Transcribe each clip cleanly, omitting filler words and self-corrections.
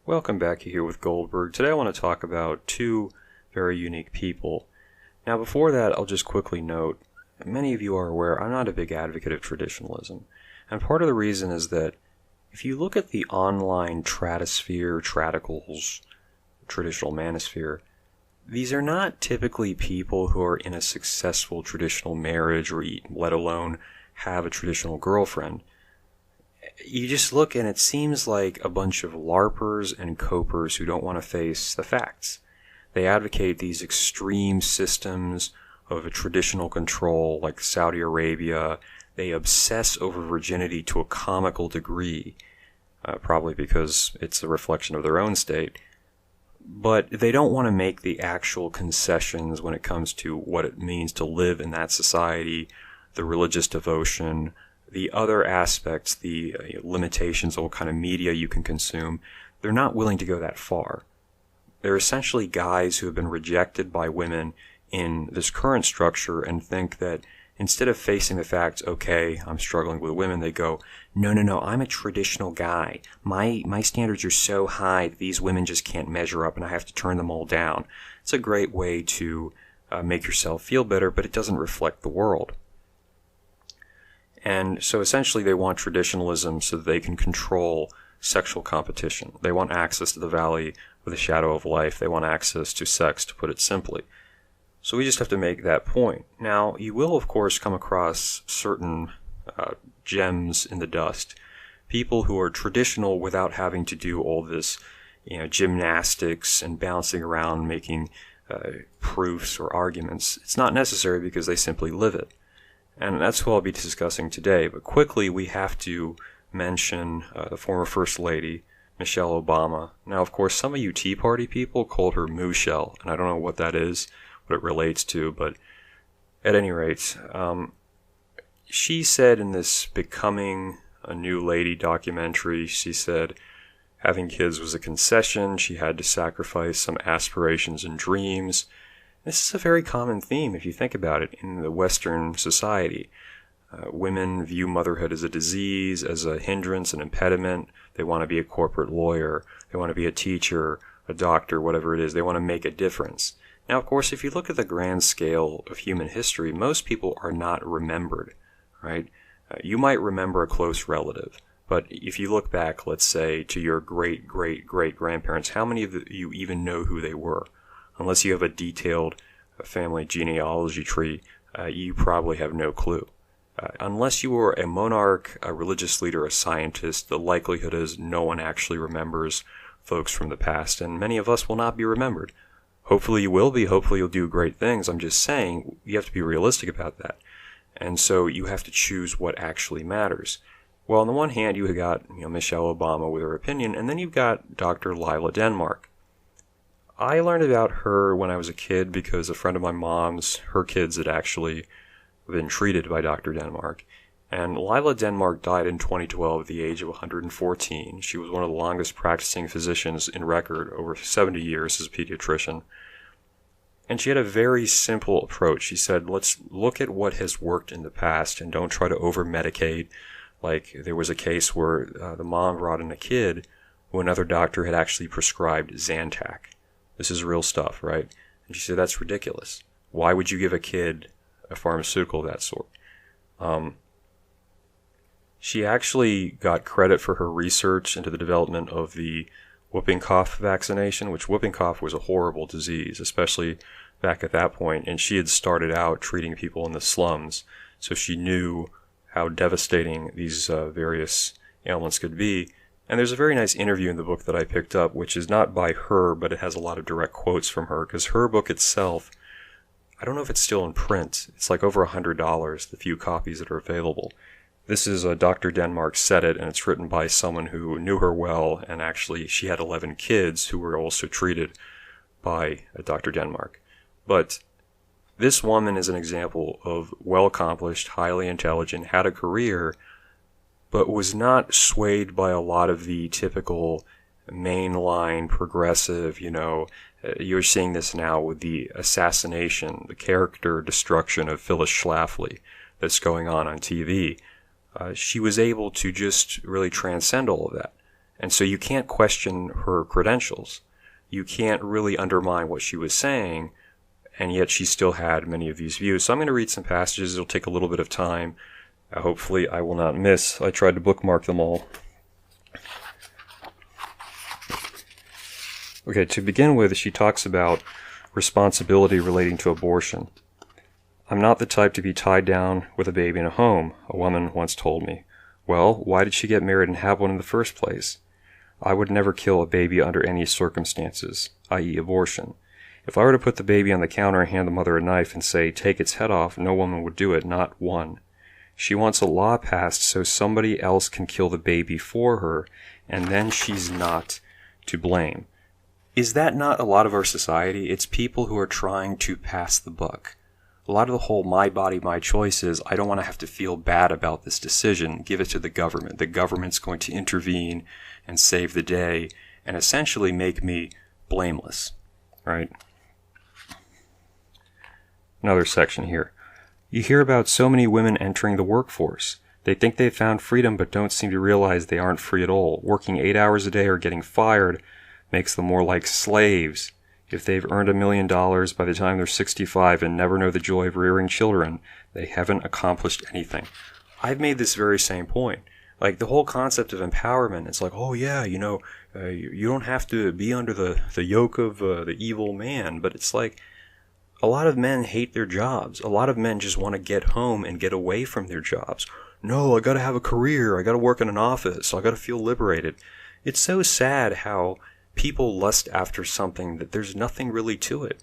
Welcome back here with Goldberg. Today I want to talk about two very unique people. Now before that, I'll just quickly note, many of you are aware I'm not a big advocate of traditionalism. And part of the reason is that if you look at the online tradisphere, tradicals, traditional manosphere, these are not typically people who are in a successful traditional marriage or let alone have a traditional girlfriend. You just look and it seems like a bunch of LARPers and copers who don't want to face the facts. They advocate these extreme systems of a traditional control like Saudi Arabia. They obsess over virginity to a comical degree, probably because it's a reflection of their own state. But they don't want to make the actual concessions when it comes to what it means to live in that society, the religious devotion, the other aspects, the limitations of what kind of media you can consume. They're not willing to go that far. They're essentially guys who have been rejected by women in this current structure and think that instead of facing the facts, okay, I'm struggling with women, they go, no, I'm a traditional guy. My standards are so high that these women just can't measure up and I have to turn them all down. It's a great way to make yourself feel better, but it doesn't reflect the world. And so essentially they want traditionalism so that they can control sexual competition. They want access to the valley of the shadow of life. They want access to sex, to put it simply. So we just have to make that point. Now, you will, of course, come across certain gems in the dust. People who are traditional without having to do all this, gymnastics and bouncing around making proofs or arguments. It's not necessary because they simply live it. And that's who I'll be discussing today. But quickly, we have to mention the former First Lady, Michelle Obama. Now, of course, some of you Tea Party people called her Mooshell, and I don't know what that is, what it relates to, but at any rate, she said in this Becoming a New Lady documentary, she said having kids was a concession, she had to sacrifice some aspirations and dreams. This is a very common theme if you think about it in the Western society. Women view motherhood as a disease, as a hindrance, an impediment. They want to be a corporate lawyer. They want to be a teacher, a doctor, whatever it is. They want to make a difference. Now, of course, if you look at the grand scale of human history, most people are not remembered, right? You might remember a close relative, but if you look back, let's say, to your great-great-great-grandparents, how many of you even know who they were? Unless you have a detailed family genealogy tree, you probably have no clue. Unless you were a monarch, a religious leader, a scientist, the likelihood is no one actually remembers folks from the past, and many of us will not be remembered. Hopefully you will be, hopefully you'll do great things. I'm just saying, you have to be realistic about that. And so you have to choose what actually matters. Well, on the one hand, you got Michelle Obama with her opinion, and then you've got Dr.Leila Denmark. I learned about her when I was a kid because a friend of my mom's, her kids had actually been treated by Dr. Denmark. And Leila Denmark died in 2012 at the age of 114. She was one of the longest practicing physicians in record, over 70 years as a pediatrician. And she had a very simple approach. She said, let's look at what has worked in the past and don't try to over-medicate. Like there was a case where the mom brought in a kid who another doctor had actually prescribed Zantac. This is real stuff, right? And she said, that's ridiculous. Why would you give a kid a pharmaceutical of that sort? She actually got credit for her research into the development of the whooping cough vaccination, which whooping cough was a horrible disease, especially back at that point. And she had started out treating people in the slums, so she knew how devastating these various ailments could be. And there's a very nice interview in the book that I picked up, which is not by her, but it has a lot of direct quotes from her, because her book itself, I don't know if it's still in print. It's like over $100, the few copies that are available. This is Dr. Denmark Said It, and it's written by someone who knew her well, and actually she had 11 kids who were also treated by Dr. Denmark. But this woman is an example of well-accomplished, highly intelligent, had a career, but was not swayed by a lot of the typical mainline progressive, you're seeing this now with the assassination, the character destruction of Phyllis Schlafly that's going on TV. She was able to just really transcend all of that. And so you can't question her credentials. You can't really undermine what she was saying, and yet she still had many of these views. So I'm going to read some passages. It'll take a little bit of time. Hopefully I will not miss. I tried to bookmark them all. Okay, to begin with, she talks about responsibility relating to abortion. I'm not the type to be tied down with a baby in a home, a woman once told me. Well, why did she get married and have one in the first place? I would never kill a baby under any circumstances, i.e. abortion. If I were to put the baby on the counter and hand the mother a knife and say, take its head off, no woman would do it, not one. She wants a law passed so somebody else can kill the baby for her, and then she's not to blame. Is that not a lot of our society? It's people who are trying to pass the buck. A lot of the whole my body, my choice is, I don't want to have to feel bad about this decision. Give it to the government. The government's going to intervene and save the day and essentially make me blameless, right? Another section here. You hear about so many women entering the workforce. They think they've found freedom but don't seem to realize they aren't free at all. Working 8 hours a day or getting fired makes them more like slaves. If they've earned $1 million by the time they're 65 and never know the joy of rearing children, they haven't accomplished anything. I've made this very same point. Like the whole concept of empowerment, it's like, oh yeah, you don't have to be under the yoke of the evil man. But it's like, a lot of men hate their jobs. A lot of men just want to get home and get away from their jobs. No, I gotta have a career. I gotta work in an office. I gotta feel liberated. It's so sad how people lust after something that there's nothing really to it.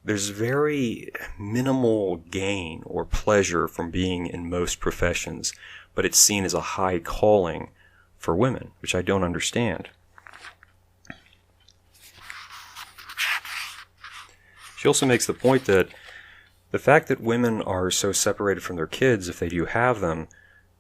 There's very minimal gain or pleasure from being in most professions, but it's seen as a high calling for women, which I don't understand. She also makes the point that the fact that women are so separated from their kids, if they do have them,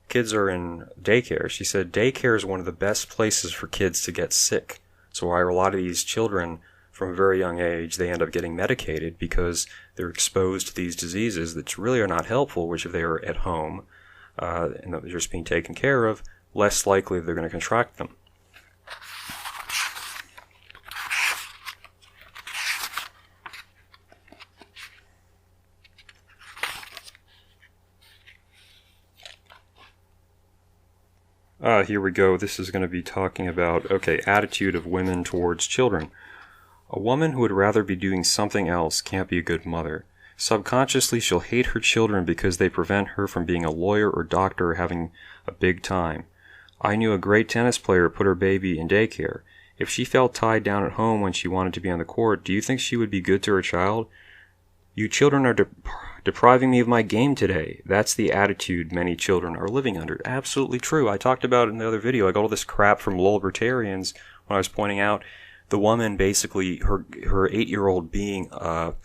kids are in daycare. She said daycare is one of the best places for kids to get sick. So why a lot of these children from a very young age, they end up getting medicated because they're exposed to these diseases that really are not helpful, which if they are at home and they're just being taken care of, less likely they're going to contract them. Here we go. This is going to be talking about, attitude of women towards children. A woman who would rather be doing something else can't be a good mother. Subconsciously, she'll hate her children because they prevent her from being a lawyer or doctor or having a big time. I knew a great tennis player put her baby in daycare. If she felt tied down at home when she wanted to be on the court, do you think she would be good to her child? You children are depriving me of my game today. That's the attitude many children are living under. Absolutely true. I talked about it in the other video. I got all this crap from libertarians when I was pointing out the woman basically, her 8-year-old being a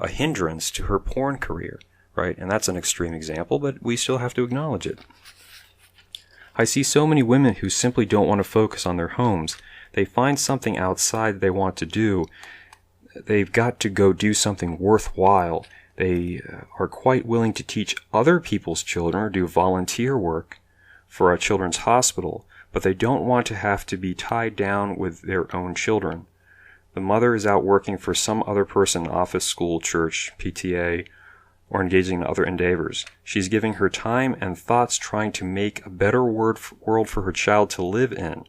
hindrance to her porn career, right? And that's an extreme example, but we still have to acknowledge it. I see so many women who simply don't want to focus on their homes. They find something outside they want to do. They've got to go do something worthwhile. They are quite willing to teach other people's children or do volunteer work for a children's hospital, but they don't want to have to be tied down with their own children. The mother is out working for some other person, office, school, church, PTA, or engaging in other endeavors. She's giving her time and thoughts trying to make a better world for her child to live in,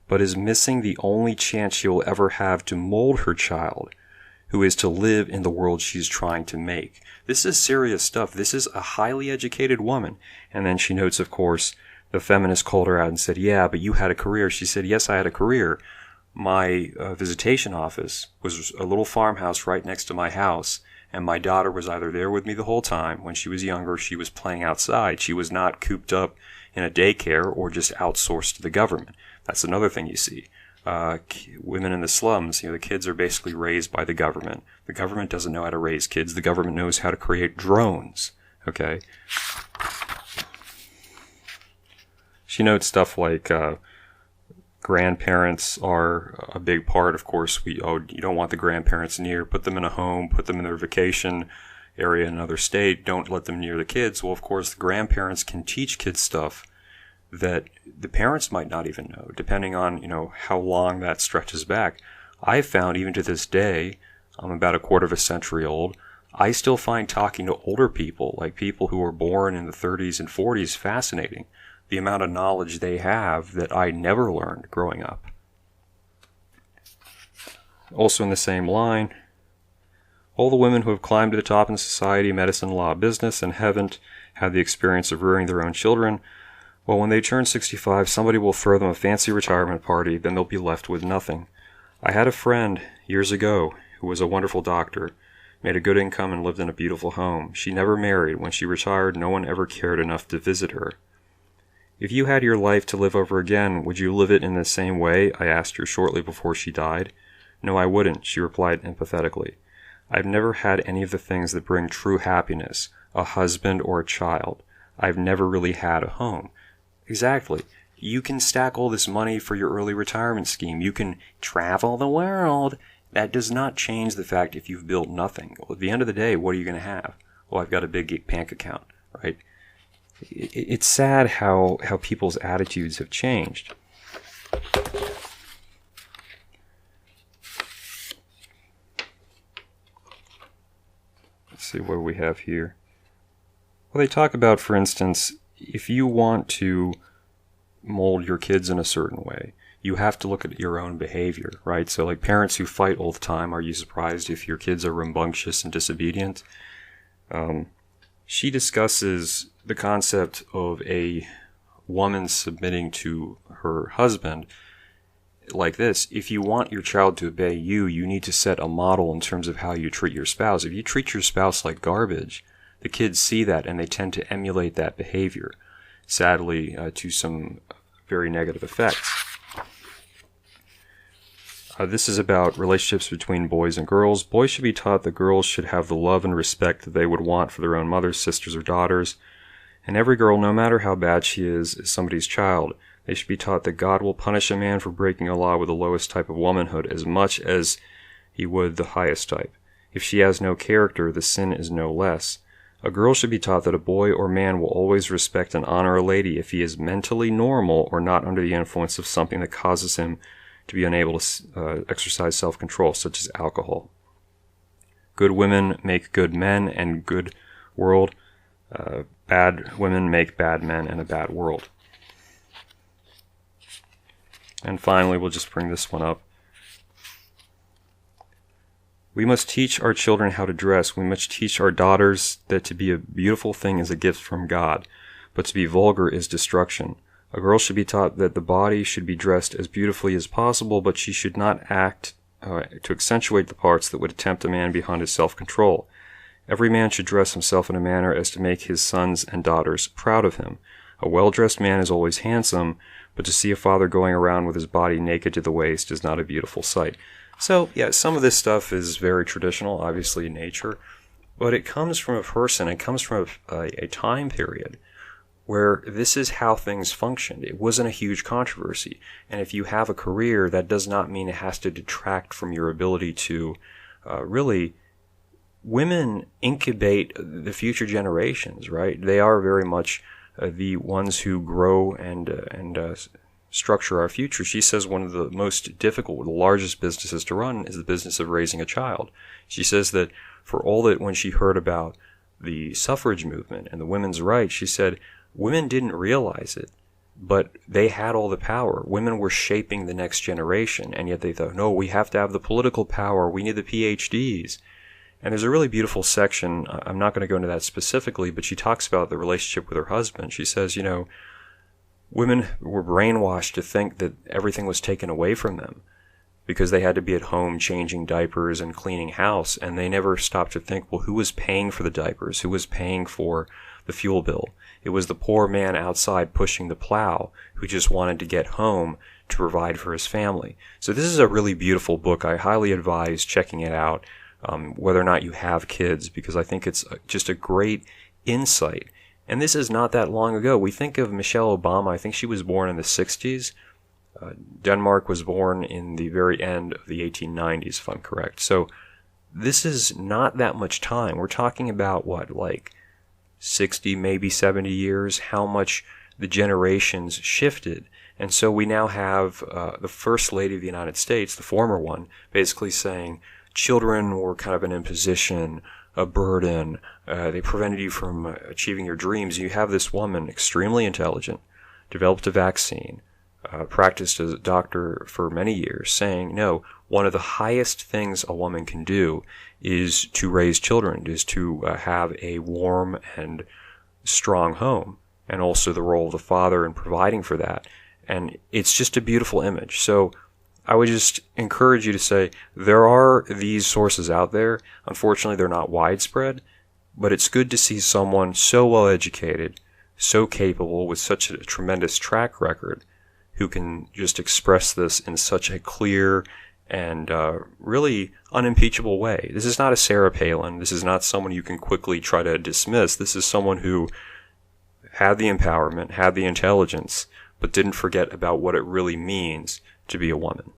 but is missing the only chance she will ever have to mold her child, who is to live in the world she's trying to make. This is serious stuff. This is a highly educated woman. And then she notes, of course, the feminist called her out and said, yeah, but you had a career. She said, yes, I had a career. My visitation office was a little farmhouse right next to my house, and my daughter was either there with me the whole time. When she was younger, she was playing outside. She was not cooped up in a daycare or just outsourced to the government. That's another thing you see. Women in the slums, the kids are basically raised by the government. The government doesn't know how to raise kids. The government knows how to create drones. Okay? She notes stuff like grandparents are a big part. Of course, you don't want the grandparents near. Put them in a home. Put them in their vacation area in another state. Don't let them near the kids. Well, of course, the grandparents can teach kids stuff that the parents might not even know, depending on, how long that stretches back. I've found even to this day, I'm about a quarter of a century old, I still find talking to older people, like people who were born in the 30s and 40s, fascinating. The amount of knowledge they have that I never learned growing up. Also in the same line, all the women who have climbed to the top in society, medicine, law, business, and haven't had the experience of rearing their own children, well, when they turn 65, somebody will throw them a fancy retirement party, then they'll be left with nothing. I had a friend years ago who was a wonderful doctor, made a good income and lived in a beautiful home. She never married. When she retired, no one ever cared enough to visit her. If you had your life to live over again, would you live it in the same way? I asked her shortly before she died. No, I wouldn't, she replied empathetically. I've never had any of the things that bring true happiness, a husband or a child. I've never really had a home. Exactly. You can stack all this money for your early retirement scheme. You can travel the world. That does not change the fact if you've built nothing. Well, at the end of the day, what are you going to have? Well, I've got a big bank account, right? It's sad how people's attitudes have changed. Let's see what we have here. Well, they talk about, for instance, if you want to mold your kids in a certain way, you have to look at your own behavior, right? So like parents who fight all the time, are you surprised if your kids are rambunctious and disobedient? She discusses the concept of a woman submitting to her husband like this. If you want your child to obey you, you need to set a model in terms of how you treat your spouse. If you treat your spouse like garbage, the kids see that and they tend to emulate that behavior, sadly, to some very negative effects. This is about relationships between boys and girls. Boys should be taught that girls should have the love and respect that they would want for their own mothers, sisters, or daughters. And every girl, no matter how bad she is somebody's child. They should be taught that God will punish a man for breaking a law with the lowest type of womanhood as much as he would the highest type. If she has no character, the sin is no less. A girl should be taught that a boy or man will always respect and honor a lady if he is mentally normal or not under the influence of something that causes him to be unable to exercise self-control, such as alcohol. Good women make good men and good world. Bad women make bad men and a bad world. And finally, we'll just bring this one up. We must teach our children how to dress. We must teach our daughters that to be a beautiful thing is a gift from God, but to be vulgar is destruction. A girl should be taught that the body should be dressed as beautifully as possible, but she should not act to accentuate the parts that would tempt a man beyond his self-control. Every man should dress himself in a manner as to make his sons and daughters proud of him. A well-dressed man is always handsome, but to see a father going around with his body naked to the waist is not a beautiful sight. So, yeah, some of this stuff is very traditional, obviously in nature, but it comes from a person, it comes from a time period where this is how things functioned. It wasn't a huge controversy. And if you have a career, that does not mean it has to detract from your ability to really... Women incubate the future generations, right? They are very much the ones who grow and structure our future. She says one of the most difficult, the largest businesses to run is the business of raising a child. She says that for all that when she heard about the suffrage movement and the women's rights, she said women didn't realize it, but they had all the power. Women were shaping the next generation, and yet they thought, no, we have to have the political power. We need the PhDs. And there's a really beautiful section, I'm not going to go into that specifically, but she talks about the relationship with her husband. She says, women were brainwashed to think that everything was taken away from them because they had to be at home changing diapers and cleaning house, and they never stopped to think, well, who was paying for the diapers? Who was paying for the fuel bill? It was the poor man outside pushing the plow who just wanted to get home to provide for his family. So this is a really beautiful book. I highly advise checking it out. Whether or not you have kids, because I think it's just a great insight. And this is not that long ago. We think of Michelle Obama, I think she was born in the 60s. Denmark was born in the very end of the 1890s, if I'm correct. So this is not that much time. We're talking about, 60, maybe 70 years, how much the generations shifted. And so we now have the First Lady of the United States, the former one, basically saying children were kind of an imposition, a burden. They prevented you from achieving your dreams. You have this woman, extremely intelligent, developed a vaccine, practiced as a doctor for many years, saying, no, one of the highest things a woman can do is to raise children, is to have a warm and strong home, and also the role of the father in providing for that. And it's just a beautiful image. So I would just encourage you to say, there are these sources out there. Unfortunately, they're not widespread, but it's good to see someone so well educated, so capable, with such a tremendous track record, who can just express this in such a clear and really unimpeachable way. This is not a Sarah Palin. This is not someone you can quickly try to dismiss. This is someone who had the empowerment, had the intelligence, but didn't forget about what it really means to be a woman.